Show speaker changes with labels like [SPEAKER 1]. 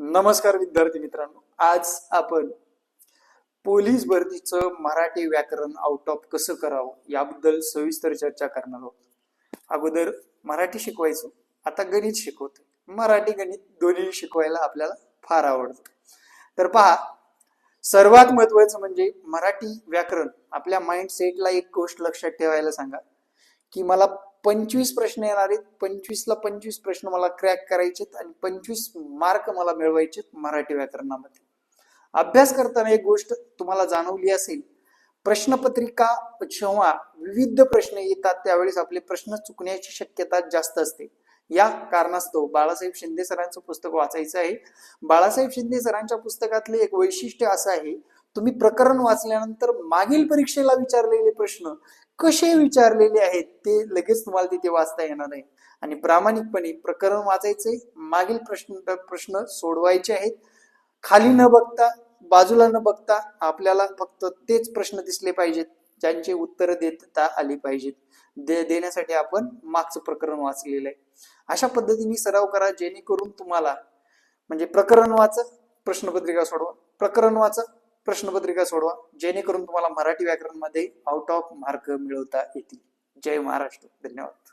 [SPEAKER 1] नमस्कार विद्यार्थी मित्रांनो, आज आपण पोलीस भरतीचं मराठी व्याकरण आउट ऑफ कसं करावं याबद्दल सविस्तर चर्चा करणार आहोत। अगोदर मराठी शिकवायचो, आता गणित शिकवतो। मराठी गणित दोन्ही शिकवायला आपल्याला फार आवडतं। तर पहा, सर्वात महत्वाचं म्हणजे मराठी व्याकरण। आपल्या माइंडसेटला एक गोष्ट लक्षात ठेवायला सांगा की मला 25 प्रश्न येणार आहेत, 25ला 25 प्रश्न मला क्रॅक करायचेत आणि 25 मार्क मला मिळवायचेत मराठी व्याकरणामध्ये। अभ्यास करताना एक गोष्ट तुम्हाला जाणवली असेल, प्रश्नपत्रिका जेव्हा विविध प्रश्न येतात त्यावेळेस आपले प्रश्न चुकण्याची शक्यता जास्त असते। या कारणास्तव बाळासाहेब शिंदे सरांचं पुस्तक वाचायचं आहे। बाळासाहेब शिंदे सरांच्या पुस्तकातले एक वैशिष्ट्य असं आहे, तुम्ही प्रकरण वाचल्यानंतर मागील परीक्षेला विचारलेले प्रश्न कसे विचारलेले आहेत ते लगेच तुम्हाला तिथे वाचता येणार आहे। आणि प्रामाणिकपणे प्रकरण वाचायचे, मागील प्रश्न सोडवायचे आहेत। खाली न बघता, बाजूला न बघता आपल्याला फक्त तेच प्रश्न दिसले पाहिजेत ज्यांचे उत्तर देता आली पाहिजेत। देण्यासाठी आपण मागचं प्रकरण वाचलेलं आहे। अशा पद्धतीने सराव करा, जेणेकरून तुम्हाला म्हणजे प्रकरण वाचा, प्रश्नपत्रिका सोडवा, प्रकरण वाचा, प्रश्नपत्रिका सोडवा, जेणेकरून तुम्हाला मराठी व्याकरण मध्ये आउट ऑफ मार्क मिळवता येतील। जय महाराष्ट्र, धन्यवाद।